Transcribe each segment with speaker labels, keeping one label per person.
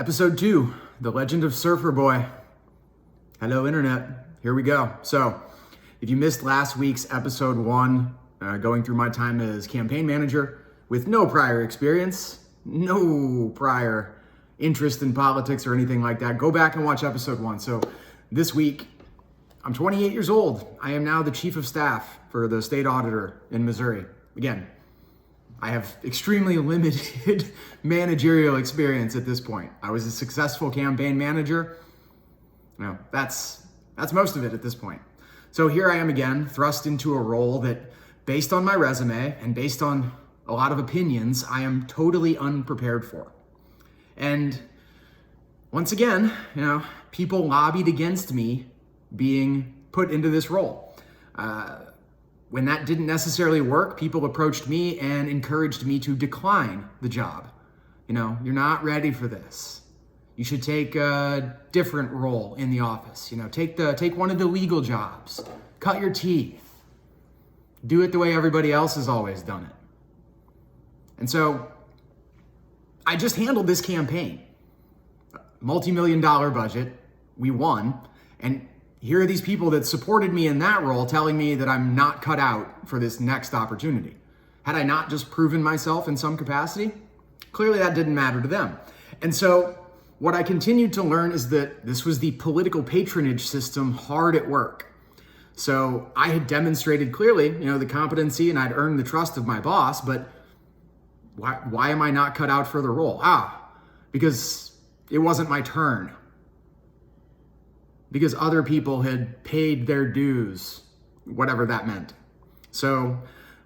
Speaker 1: Episode 2, The Legend of Surfer Boy. Hello, Internet. Here we go. So, if you missed last week's episode 1, going through my time as campaign manager with no prior experience, no prior interest in politics or anything like that, go back and watch episode 1. So, this week, I'm 28 years old. I am now the chief of staff for the state auditor in Missouri. Again, I have extremely limited managerial experience at this point. I was a successful campaign manager. That's most of it at this point. So here I am again, thrust into a role that, based on my resume and based on a lot of opinions, I am totally unprepared for. And once again, people lobbied against me being put into this role. When that didn't necessarily work, people approached me and encouraged me to decline the job. You're not ready for this. You should take a different role in the office. Take one of the legal jobs. Cut your teeth. Do it the way everybody else has always done it. And so I just handled this campaign. Multi-million-dollar budget. We won. And here are these people that supported me in that role telling me that I'm not cut out for this next opportunity. Had I not just proven myself in some capacity? Clearly that didn't matter to them. And so what I continued to learn is that this was the political patronage system hard at work. So I had demonstrated clearly, the competency, and I'd earned the trust of my boss, but why am I not cut out for the role? Because it wasn't my turn. Because other people had paid their dues, whatever that meant. So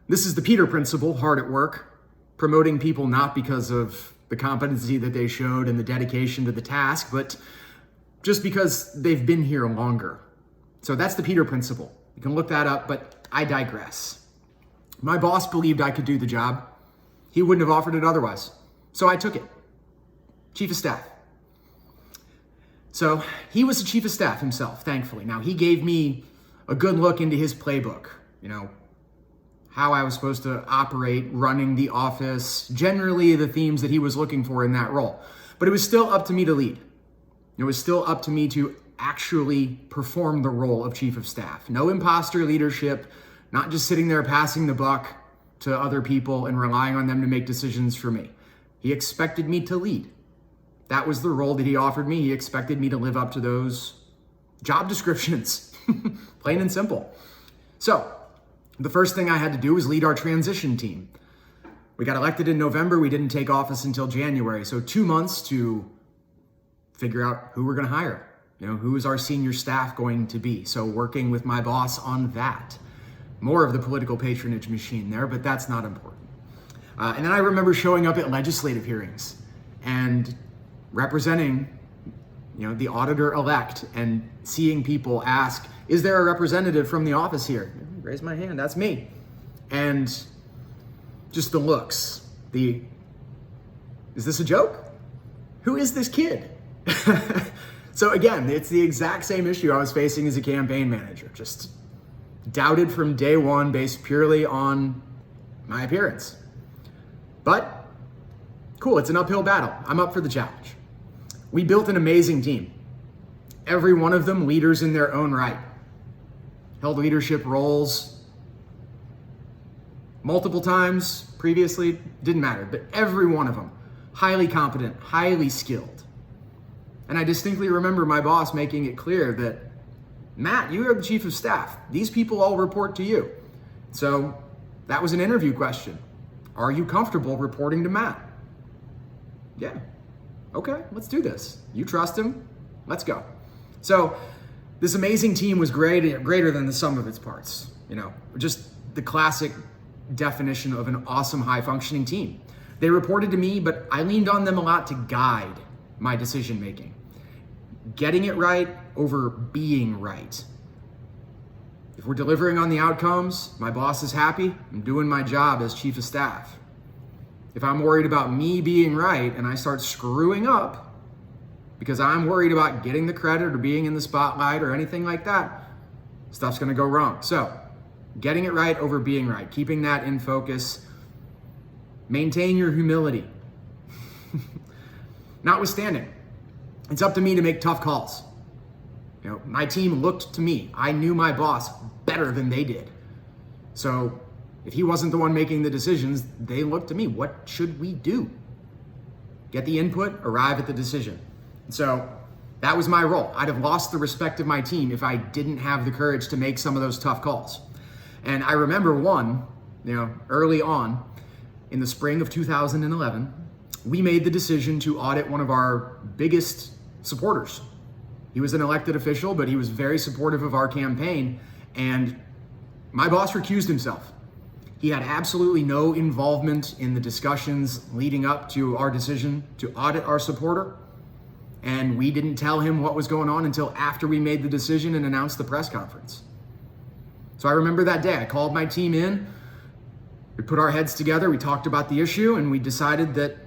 Speaker 1: this is the Peter principle, hard at work, promoting people not because of the competency that they showed and the dedication to the task, but just because they've been here longer. So that's the Peter principle. You can look that up, but I digress. My boss believed I could do the job. He wouldn't have offered it otherwise. So I took it. Chief of staff. So he was the chief of staff himself, thankfully. Now, he gave me a good look into his playbook, how I was supposed to operate, running the office, generally the themes that he was looking for in that role. But it was still up to me to lead. It was still up to me to actually perform the role of chief of staff. No imposter leadership, not just sitting there passing the buck to other people and relying on them to make decisions for me. He expected me to lead. That was the role that he offered me. He expected me to live up to those job descriptions, plain and simple. So the first thing I had to do was lead our transition team. We got elected in November. We didn't take office until January. So 2 months to figure out who we're going to hire. Who is our senior staff going to be? So working with my boss on that. More of the political patronage machine there, but that's not important. And then I remember showing up at legislative hearings and representing, the auditor-elect and seeing people ask, is there a representative from the office here? Raise my hand, that's me. And just the looks, is this a joke? Who is this kid? So again, it's the exact same issue I was facing as a campaign manager, just doubted from day one based purely on my appearance. But cool, it's an uphill battle. I'm up for the challenge. We built an amazing team. Every one of them leaders in their own right. Held leadership roles multiple times previously, didn't matter, but every one of them, highly competent, highly skilled. And I distinctly remember my boss making it clear that, Matt, you are the chief of staff. These people all report to you. So that was an interview question. Are you comfortable reporting to Matt? Yeah. Okay, let's do this. You trust him? Let's go. So this amazing team was greater than the sum of its parts. Just the classic definition of an awesome, high-functioning team. They reported to me, but I leaned on them a lot to guide my decision-making. Getting it right over being right. If we're delivering on the outcomes, my boss is happy, I'm doing my job as chief of staff. If I'm worried about me being right and I start screwing up because I'm worried about getting the credit or being in the spotlight or anything like that, stuff's gonna go wrong. So, getting it right over being right, keeping that in focus. Maintain your humility. Notwithstanding, It's up to me to make tough calls. My team looked to me. I knew my boss better than they did. So if he wasn't the one making the decisions, they looked to me. What should we do? Get the input, arrive at the decision. So that was my role. I'd have lost the respect of my team if I didn't have the courage to make some of those tough calls. And I remember one, early on in the spring of 2011, we made the decision to audit one of our biggest supporters. He was an elected official, but he was very supportive of our campaign, and my boss recused himself. He had absolutely no involvement in the discussions leading up to our decision to audit our supporter, and we didn't tell him what was going on until after we made the decision and announced the press conference. So I remember that day. I called my team in, we put our heads together, we talked about the issue, and we decided that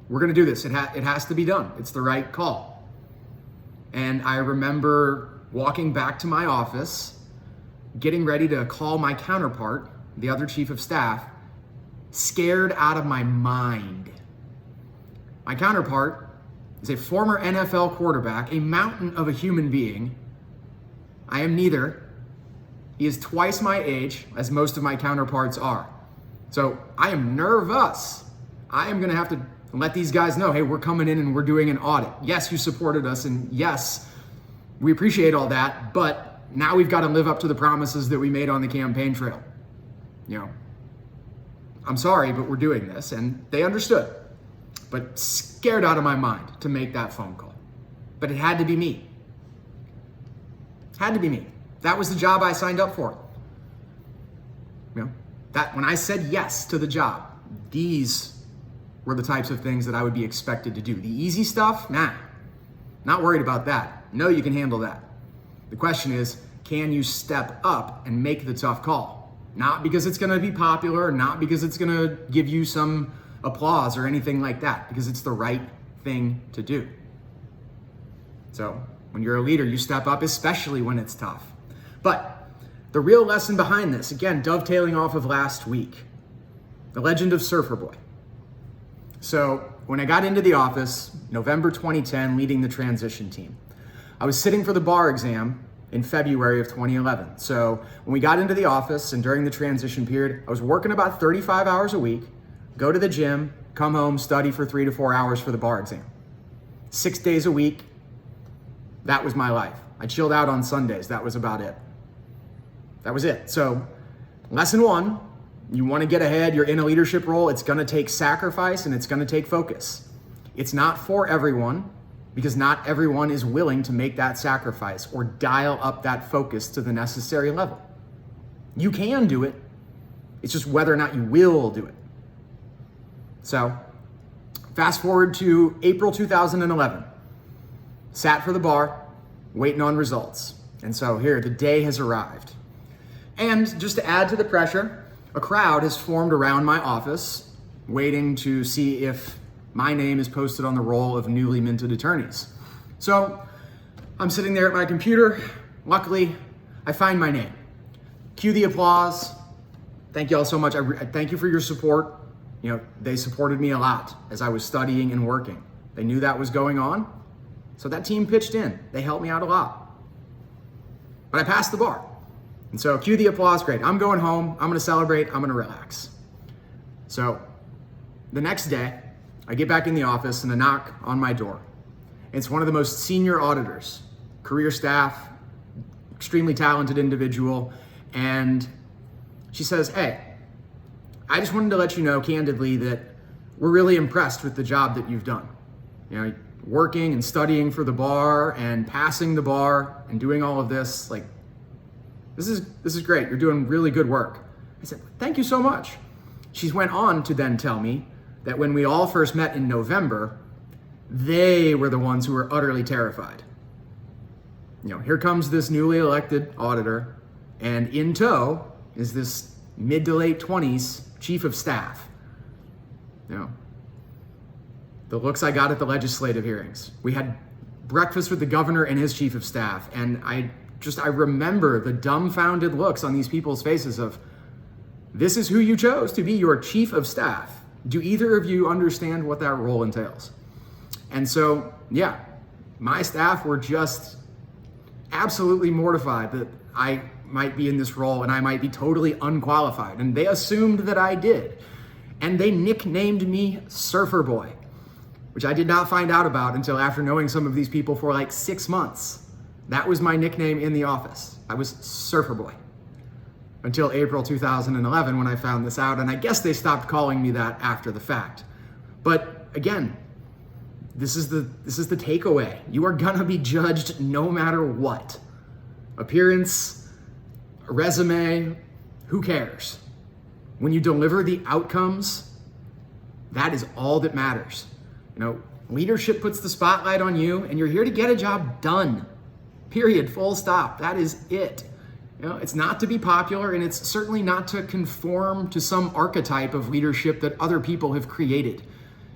Speaker 1: we're gonna do this. It has to be done. It's the right call. And I remember walking back to my office, getting ready to call my counterpart, the other chief of staff, scared out of my mind. My counterpart is a former NFL quarterback, a mountain of a human being. I am neither. He is twice my age, as most of my counterparts are. So I am nervous. I am gonna have to let these guys know, hey, we're coming in and we're doing an audit. Yes, you supported us, and yes, we appreciate all that, but now we've got to live up to the promises that we made on the campaign trail. I'm sorry, but we're doing this, and they understood, but scared out of my mind to make that phone call. But it had to be me. Had to be me. That was the job I signed up for. That when I said yes to the job, these were the types of things that I would be expected to do. The easy stuff, nah, not worried about that. No, you can handle that. The question is, can you step up and make the tough call? Not because it's gonna be popular, not because it's gonna give you some applause or anything like that, because it's the right thing to do. So when you're a leader, you step up, especially when it's tough. But the real lesson behind this, again, dovetailing off of last week, the legend of Surfer Boy. So when I got into the office, November 2010, leading the transition team, I was sitting for the bar exam in February of 2011. So when we got into the office and during the transition period, I was working about 35 hours a week, go to the gym, come home, study for 3 to 4 hours for the bar exam. 6 days a week, that was my life. I chilled out on Sundays. That was about it. That was it. So lesson one, you want to get ahead, you're in a leadership role, it's going to take sacrifice and it's going to take focus. It's not for everyone because not everyone is willing to make that sacrifice or dial up that focus to the necessary level. You can do it. It's just whether or not you will do it. So fast forward to April 2011. Sat for the bar, waiting on results. And so here, the day has arrived. And just to add to the pressure, a crowd has formed around my office, waiting to see if my name is posted on the roll of newly minted attorneys. So I'm sitting there at my computer. Luckily, I find my name. Cue the applause. Thank you all so much. I thank you for your support. They supported me a lot as I was studying and working. They knew that was going on. So that team pitched in. They helped me out a lot. But I passed the bar. And so cue the applause, great. I'm going home, I'm gonna celebrate, I'm gonna relax. So the next day, I get back in the office and a knock on my door. It's one of the most senior auditors, career staff, extremely talented individual. And she says, hey, I just wanted to let you know candidly that we're really impressed with the job that you've done. Working and studying for the bar and passing the bar and doing all of this, this is great. You're doing really good work. I said, thank you so much. She went on to then tell me that when we all first met in November, they were the ones who were utterly terrified. Here comes this newly elected auditor, and in tow is this mid to late 20s chief of staff. The looks I got at the legislative hearings. We had breakfast with the governor and his chief of staff, and I remember the dumbfounded looks on these people's faces of, this is who you chose to be your chief of staff. Do either of you understand what that role entails? And so, my staff were just absolutely mortified that I might be in this role and I might be totally unqualified. And they assumed that I did. And they nicknamed me Surfer Boy, which I did not find out about until after knowing some of these people for like 6 months. That was my nickname in the office. I was Surfer Boy until April 2011 when I found this out. And I guess they stopped calling me that after the fact. But again, this is the takeaway. You are gonna be judged no matter what. Appearance, resume, who cares? When you deliver the outcomes, that is all that matters. You know, leadership puts the spotlight on you and you're here to get a job done. Period, full stop. That is it. You know, it's not to be popular, and it's certainly not to conform to some archetype of leadership that other people have created.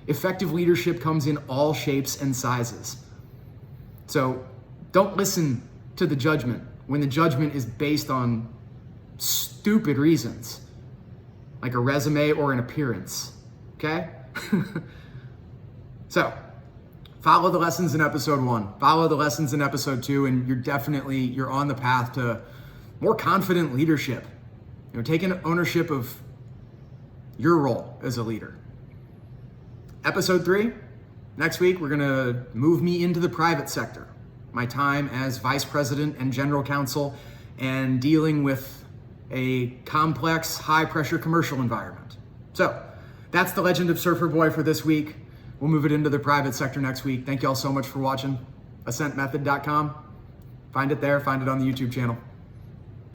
Speaker 1: Effective leadership comes in all shapes and sizes. So don't listen to the judgment when the judgment is based on stupid reasons, like a resume or an appearance, okay? So follow the lessons in episode 1, follow the lessons in episode 2, and you're on the path to more confident leadership. You know, taking ownership of your role as a leader. Episode 3, next week, we're gonna move me into the private sector. My time as vice president and general counsel and dealing with a complex, high-pressure commercial environment. So that's the Legend of Surfer Boy for this week. We'll move it into the private sector next week. Thank you all so much for watching. AscentMethod.com. Find it there, find it on the YouTube channel.